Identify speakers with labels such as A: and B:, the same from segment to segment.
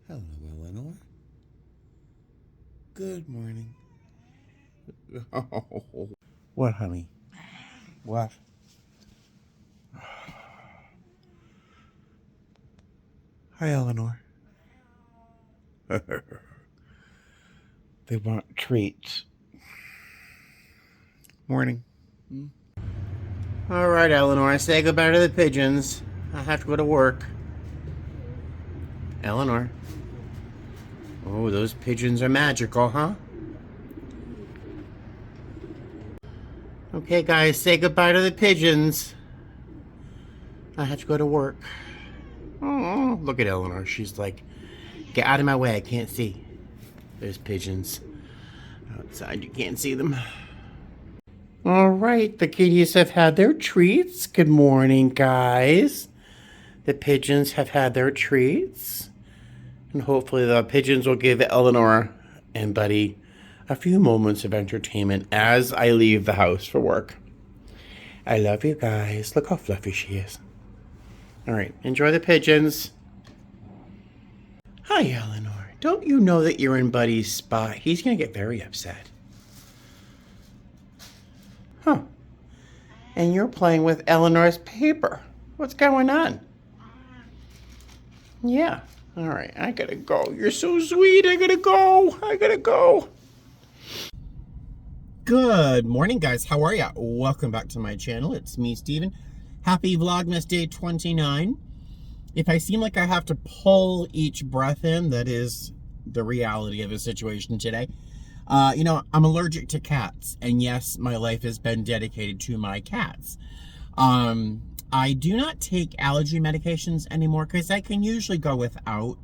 A: Hello, Eleanor. Good morning. Oh, what, honey? What? Hi, Eleanor. They want treats. Morning. All right, Eleanor. Say goodbye to the pigeons. I have to go to work. Eleanor. Oh, those pigeons are magical, huh? Okay, guys, say goodbye to the pigeons. I have to go to work. Oh, look at Eleanor. She's like, get out of my way. I can't see. There's pigeons outside. You can't see them. All right, the kitties have had their treats. Good morning, guys. The pigeons have had their treats. And hopefully the pigeons will give Eleanor and Buddy a few moments of entertainment as I leave the house for work. I love you guys. Look how fluffy she is. All right, enjoy the pigeons. Hi, Eleanor. Don't you know that you're in Buddy's spot? He's going to get very upset. Huh. And you're playing with Eleanor's paper. What's going on? Yeah. All right, I gotta go. You're so sweet. I gotta go. Good morning, guys. How are ya? Welcome back to my channel. It's me, Steven. Happy Vlogmas Day 29. If I seem like I have to pull each breath in, that is the reality of the situation today. I'm allergic to cats, and yes, my life has been dedicated to my cats. I do not take allergy medications anymore because I can usually go without.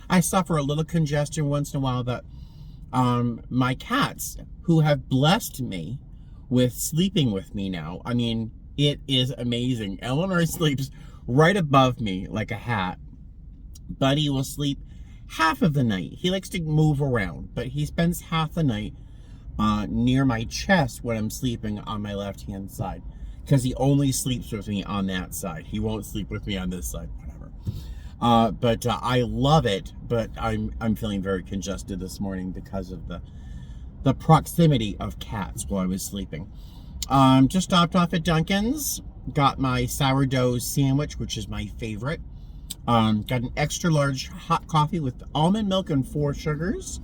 A: I suffer a little congestion once in a while, but my cats, who have blessed me with sleeping with me now, I mean, it is amazing. Eleanor sleeps right above me like a hat. Buddy will sleep half of the night. He likes to move around, but he spends half the night near my chest when I'm sleeping on my left-hand side, because he only sleeps with me on that side. He won't sleep with me on this side, whatever. But I love it, but I'm feeling very congested this morning because of the proximity of cats while I was sleeping. Just stopped off at Dunkin's, got my sourdough sandwich, which is my favorite. Got an extra large hot coffee with almond milk and 4 sugars.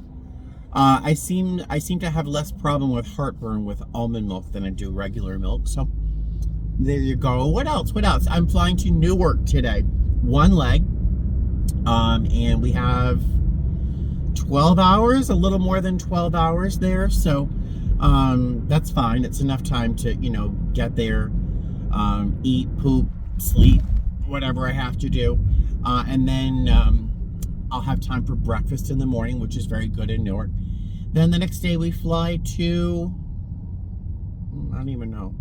A: I seem to have less problem with heartburn with almond milk than I do regular milk, so there you go. What else? I'm flying to Newark today. One leg. And we have 12 hours, a little more than 12 hours there, so that's fine. It's enough time to, get there, eat, poop, sleep, whatever I have to do. And then I'll have time for breakfast in the morning, which is very good in Newark. Then the next day we fly to, I don't even know.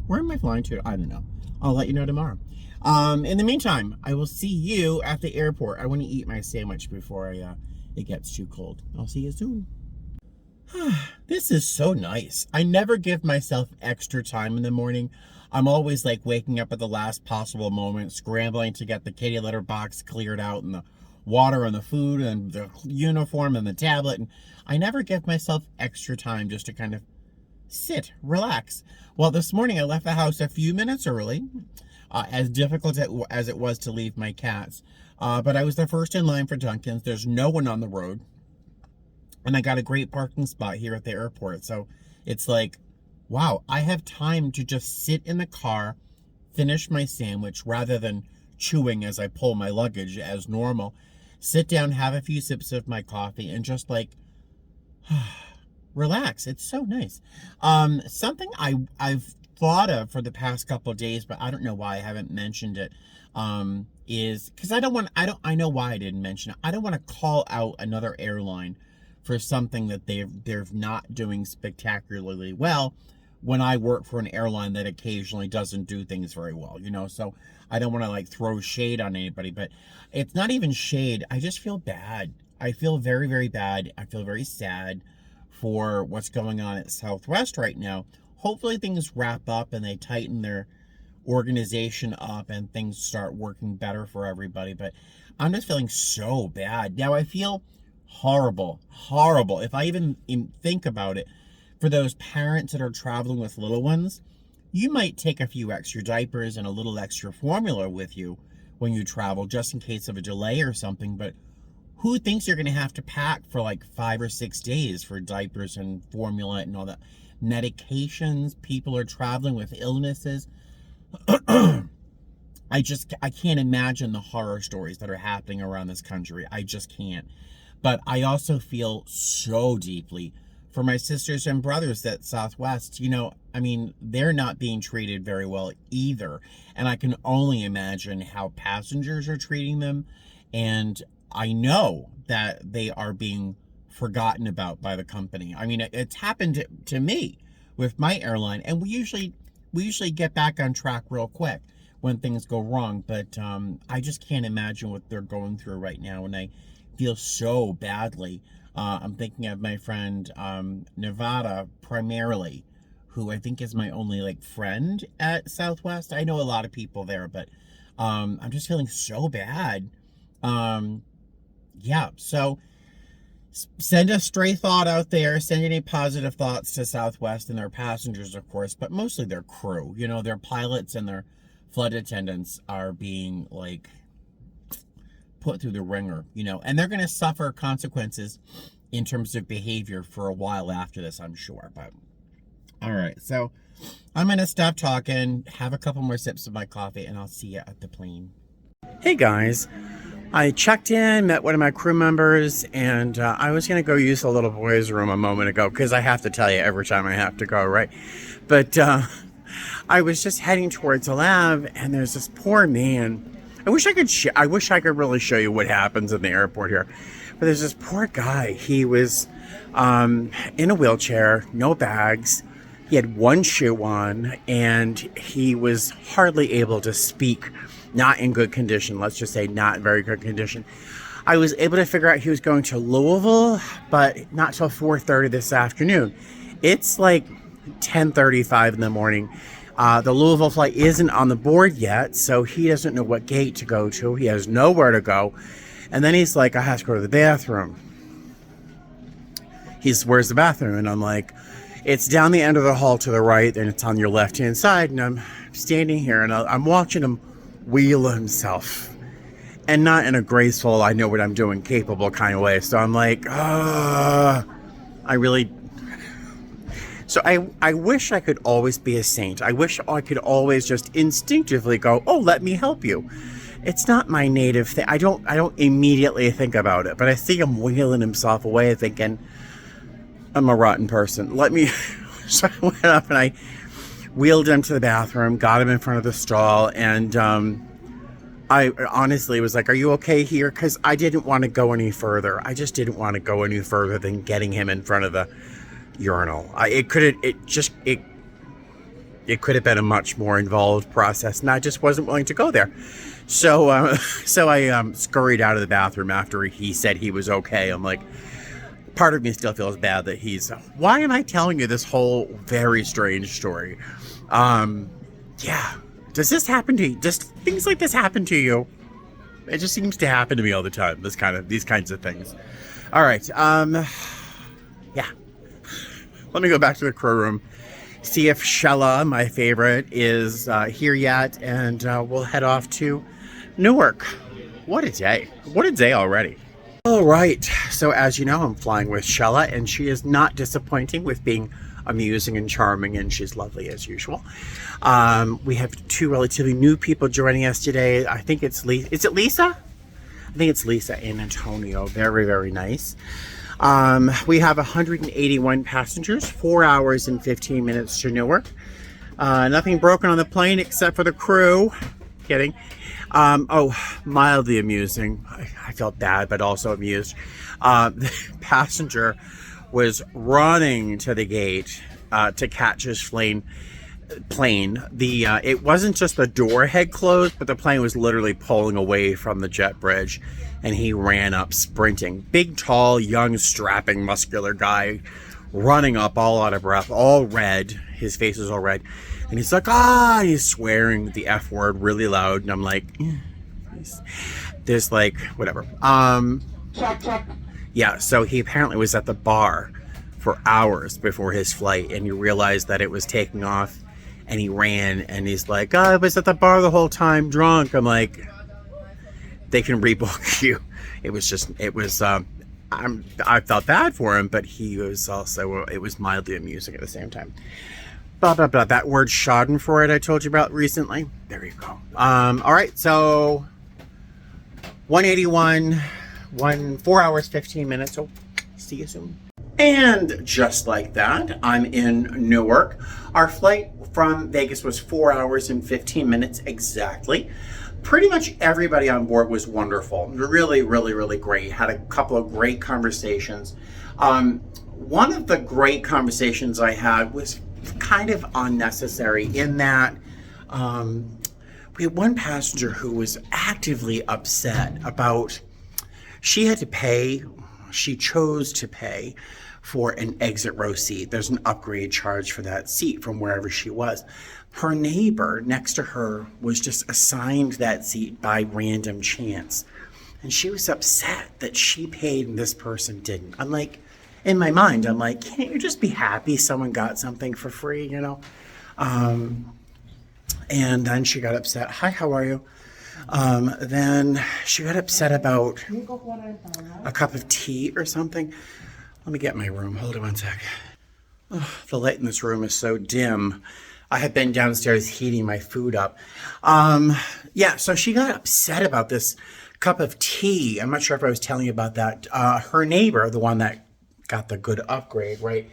A: Where am I flying to? I don't know. I'll let you know tomorrow. In the meantime, I will see you at the airport. I want to eat my sandwich before it gets too cold. I'll see you soon. This is so nice. I never give myself extra time in the morning. I'm always like waking up at the last possible moment, scrambling to get the kitty litter box cleared out and the water and the food and the uniform and the tablet. And I never give myself extra time just to kind of sit, relax. Well, this morning I left the house a few minutes early, as difficult as it was to leave my cats. But I was the first in line for Dunkin's. There's no one on the road. And I got a great parking spot here at the airport. So it's like, wow, I have time to just sit in the car, finish my sandwich rather than chewing as I pull my luggage as normal. Sit down, have a few sips of my coffee, and just like relax. It's so nice. Something I've thought of for the past couple of days, but I don't know why I haven't mentioned it, is because I know why I didn't mention it. I don't want to call out another airline for something that they're not doing spectacularly well when I work for an airline that occasionally doesn't do things very well, so I don't want to like throw shade on anybody, but it's not even shade. I just feel bad. I feel very, very bad. I feel very sad for what's going on at Southwest right now. Hopefully things wrap up and they tighten their organization up and things start working better for everybody. But I'm just feeling so bad. Now I feel horrible, horrible. If I even think about it, for those parents that are traveling with little ones, you might take a few extra diapers and a little extra formula with you when you travel, just in case of a delay or something. But who thinks you're going to have to pack for like 5 or 6 days for diapers and formula and all that? Medications, people are traveling with illnesses. I can't imagine the horror stories that are happening around this country. I just can't. But I also feel so deeply for my sisters and brothers at Southwest. You know, I mean, they're not being treated very well either. And I can only imagine how passengers are treating them. And I know that they are being forgotten about by the company. I mean, it's happened to me with my airline. And we usually get back on track real quick when things go wrong. But I just can't imagine what they're going through right now. And I feel so badly. I'm thinking of my friend Nevada primarily, who I think is my only like friend at Southwest. I know a lot of people there, but I'm just feeling so bad. Yeah, so send a stray thought out there. Send any positive thoughts to Southwest and their passengers, of course, but mostly their crew. You know, their pilots and their flight attendants are being like put through the ringer, you know, and they're going to suffer consequences in terms of behavior for a while after this, I'm sure. But all right, so I'm going to stop talking, have a couple more sips of my coffee, and I'll see you at the plane. Hey guys, I checked in, met one of my crew members, and I was going to go use the little boys' room a moment ago, because I have to tell you every time I have to go, right? But I was just heading towards the lab, and there's this poor man. I wish I could really show you what happens in the airport here. But there's this poor guy. He was in a wheelchair, no bags. He had one shoe on, and he was hardly able to speak. Not in good condition. Let's just say not in very good condition. I was able to figure out he was going to Louisville, but not till 4:30 this afternoon. It's like 10:35 in the morning. The Louisville flight isn't on the board yet, so he doesn't know what gate to go to. He has nowhere to go. And then he's like, I have to go to the bathroom. Where's the bathroom? And I'm like, it's down the end of the hall to the right, and it's on your left-hand side. And I'm standing here, and I'm watching him wheel himself. And not in a graceful, I know what I'm doing, capable kind of way. So I'm like, So I wish I could always be a saint. I wish I could always just instinctively go, oh, let me help you. It's not my native thing. I don't immediately think about it, but I see him wheeling himself away thinking, I'm a rotten person. So I went up and I wheeled him to the bathroom, got him in front of the stall, and I honestly was like, are you okay here? Because I didn't want to go any further. I just didn't want to go any further than getting him in front of the urinal. It could have been a much more involved process, and I just wasn't willing to go there. So I scurried out of the bathroom after he said he was okay. I'm like, part of me still feels bad that why am I telling you this whole very strange story? Yeah. Does this happen to you? Does things like this happen to you? It just seems to happen to me all the time. These kinds of things. All right. Yeah. Let me go back to the crew room, see if Shella, my favorite, is here yet, and we'll head off to Newark. What a day. What a day already. All right. So as you know, I'm flying with Shella, and she is not disappointing with being amusing and charming, and she's lovely as usual. We have two relatively new people joining us today. I think it's Lisa. Is it Lisa? I think it's Lisa and Antonio. Very, very nice. We have 181 passengers, 4 hours and 15 minutes to Newark. Nothing broken on the plane except for the crew. Kidding. Mildly amusing. I felt bad, but also amused. The passenger was running to the gate to catch his plane. It wasn't just the door had closed, but the plane was literally pulling away from the jet bridge, and he ran up sprinting. Big, tall, young, strapping, muscular guy running up all out of breath, all red. His face is all red. And he's like, he's swearing the F word really loud. And I'm like, there's like, whatever.
B: Check.
A: Yeah, so he apparently was at the bar for hours before his flight, and you realized that it was taking off, and he ran, and he's like, I was at the bar the whole time drunk. I'm like, they can rebook you. I felt bad for him, but he was also, it was mildly amusing at the same time. Blah, blah, blah. That word schadenfreude I told you about recently. There you go. All right, so 181, 4 hours, 15 minutes. So see you soon. And just like that, I'm in Newark. Our flight from Vegas was 4 hours and 15 minutes exactly. Pretty much everybody on board was wonderful. Really, really, really great. Had a couple of great conversations. One of the great conversations I had was kind of unnecessary in that we had one passenger who was actively upset about, she chose to pay for an exit row seat. There's an upgrade charge for that seat from wherever she was. Her neighbor next to her was just assigned that seat by random chance. And she was upset that she paid and this person didn't. I'm like, in my mind, I'm like, can't you just be happy someone got something for free, you know? And then she got upset. Hi, how are you? Then she got upset about a cup of tea or something. Let me get my room. Hold on one sec. Oh, the light in this room is so dim. I have been downstairs heating my food up. Yeah, so she got upset about this cup of tea. I'm not sure if I was telling you about that. Her neighbor, the one that got the good upgrade, right,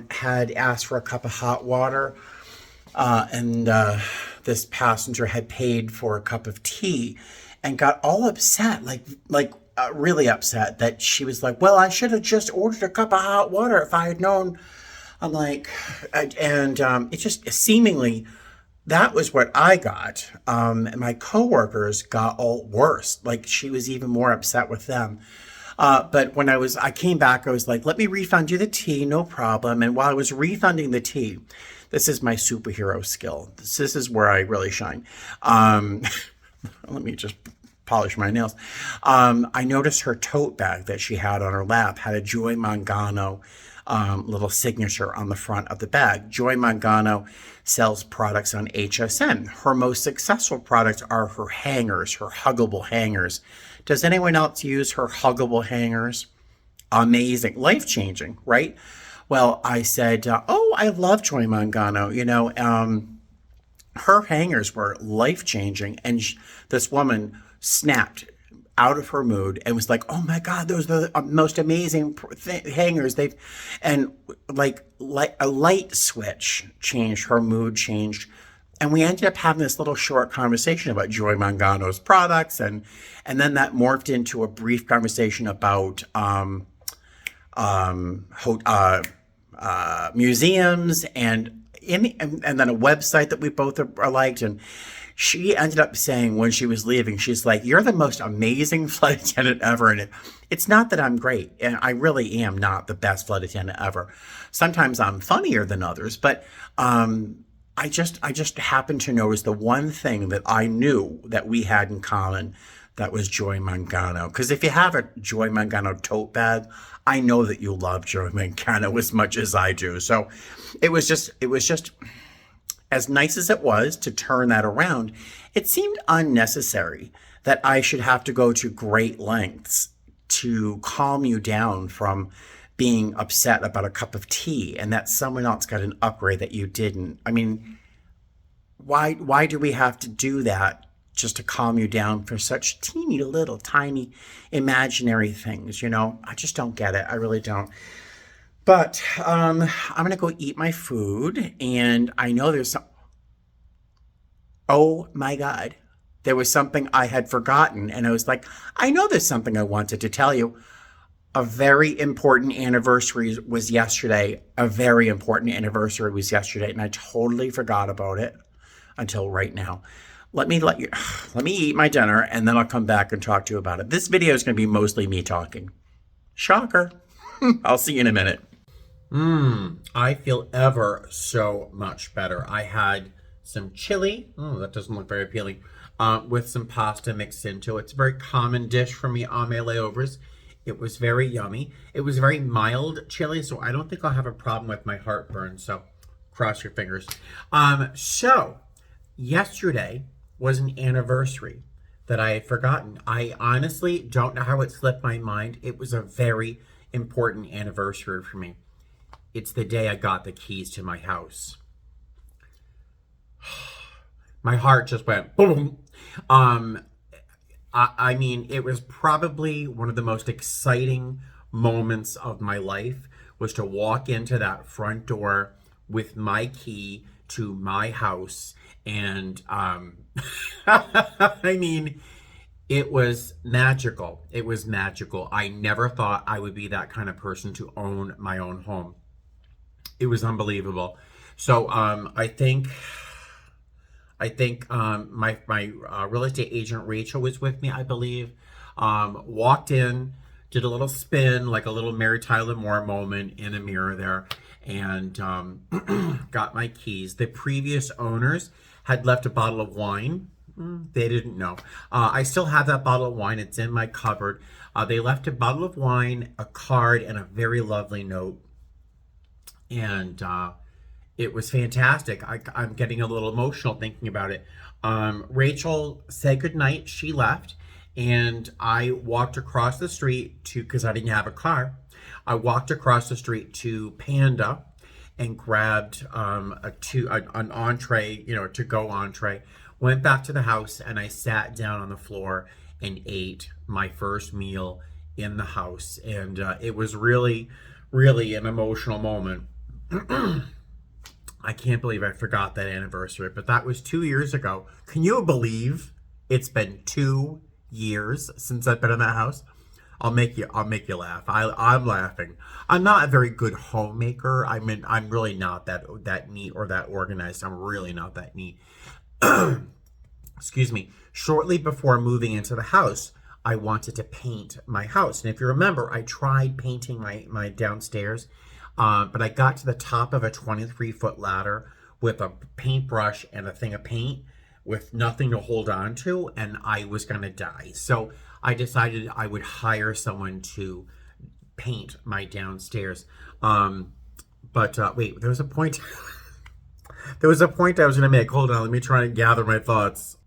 A: had asked for a cup of hot water. And this passenger had paid for a cup of tea and got all upset, really upset that she was like, well, I should have just ordered a cup of hot water if I had known. I'm like, it just seemingly, that was what I got. And my coworkers got all worse. Like she was even more upset with them. But when I came back, I was like, let me refund you the tea, no problem. And while I was refunding the tea, this is my superhero skill. This is where I really shine. Let me just polish my nails. I noticed her tote bag that she had on her lap had a Joy Mangano little signature on the front of the bag. Joy Mangano sells products on HSN. Her most successful products are her hangers, her huggable hangers. Does anyone else use her huggable hangers? Amazing, life-changing, right? Well, I said, I love Joy Mangano. You know, her hangers were life-changing, and this woman snapped out of her mood and was like, oh my God, those are the most amazing hangers. And like a light switch changed, her mood changed. And we ended up having this little short conversation about Joy Mangano's products. And then that morphed into a brief conversation about museums and then a website that we both are liked. And she ended up saying when she was leaving, she's like, you're the most amazing flight attendant ever. And it's not that I'm great. And I really am not the best flight attendant ever. Sometimes I'm funnier than others, but I just happened to notice the one thing that I knew that we had in common, that was Joy Mangano. Because if you have a Joy Mangano tote bag, I know that you love Joy Mangano as much as I do. So it was just as nice as it was to turn that around, it seemed unnecessary that I should have to go to great lengths to calm you down from being upset about a cup of tea and that someone else got an upgrade that you didn't. I mean, why do we have to do that just to calm you down for such teeny little tiny imaginary things? You know, I just don't get it. I really don't. But I'm going to go eat my food, and I know there's some... Oh my God. There was something I had forgotten, and I was like, I know there's something I wanted to tell you. A very important anniversary was yesterday. And I totally forgot about it until right now. Let me eat my dinner, and then I'll come back and talk to you about it. This video is going to be mostly me talking. Shocker. I'll see you in a minute. I feel ever so much better. I had some chili. Oh, that doesn't look very appealing. With some pasta mixed into it. It's a very common dish for me on my layovers. It was very yummy. It was very mild chili, so I don't think I'll have a problem with my heartburn. So cross your fingers. So yesterday was an anniversary that I had forgotten. I honestly don't know how it slipped my mind. It was a very important anniversary for me. It's the day I got the keys to my house. My heart just went boom. I mean, it was probably one of the most exciting moments of my life was to walk into that front door with my key to my house. And I mean, it was magical. It was magical. I never thought I would be that kind of person to own my own home. It was unbelievable. So my real estate agent Rachel was with me, I believe. Walked in, did a little spin, like a little Mary Tyler Moore moment in a mirror there, and got my keys. The previous owners had left a bottle of wine. They didn't know. I still have that bottle of wine. It's in my cupboard. They left a bottle of wine, a card, and a very lovely note. And it was fantastic. I'm getting a little emotional thinking about it. Rachel said goodnight. She left. And I walked across the street because I didn't have a car. I walked across the street to Panda and grabbed an entree, to-go entree. Went back to the house and I sat down on the floor and ate my first meal in the house. And it was really, really an emotional moment. I can't believe I forgot that anniversary, but that was 2 years ago. Can you believe it's been 2 years since I've been in that house? I'll make you laugh. I'm laughing. I'm not a very good homemaker. I'm really not that neat or that organized. I'm really not that neat. Excuse me. Shortly before moving into the house, I wanted to paint my house. And if you remember, I tried painting my downstairs, but I got to the top of a 23-foot ladder with a paintbrush and a thing of paint with nothing to hold on to, and I was going to die. So I decided I would hire someone to paint my downstairs. Wait, there was a point. There was a point I was going to make. Hold on, let me try and gather my thoughts.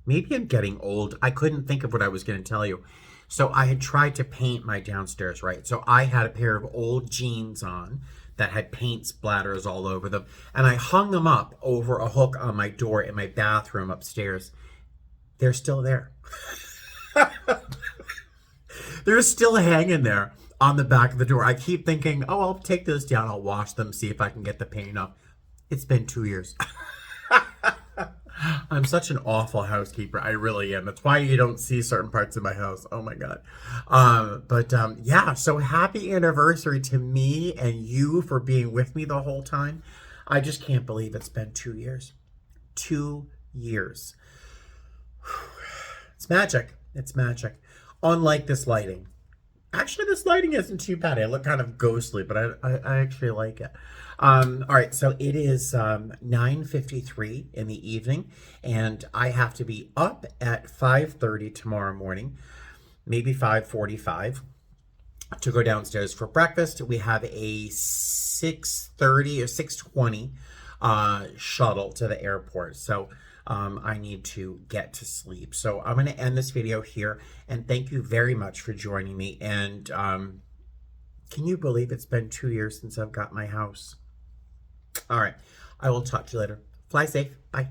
A: Maybe I'm getting old. I couldn't think of what I was going to tell you. So I had tried to paint my downstairs, right? So I had a pair of old jeans on that had paint splatters all over them. And I hung them up over a hook on my door in my bathroom upstairs. They're still there. They're still hanging there on the back of the door. I keep thinking, oh, I'll take those down. I'll wash them, see if I can get the paint off. It's been 2 years. I'm such an awful housekeeper. I really am. That's why you don't see certain parts of my house. Oh my God. Yeah, so happy anniversary to me and you for being with me the whole time. I just can't believe it's been 2 years. 2 years. It's magic. It's magic. Unlike this lighting. Actually, this lighting isn't too bad. I look kind of ghostly, but I actually like it. All right, so it is 9:53 in the evening, and I have to be up at 5:30 tomorrow morning, maybe 5:45, to go downstairs for breakfast. We have a 6:30 or 6:20 shuttle to the airport, so I need to get to sleep. So I'm going to end this video here, and thank you very much for joining me. And can you believe it's been 2 years since I've got my house? All right, I will talk to you later. Fly safe. Bye.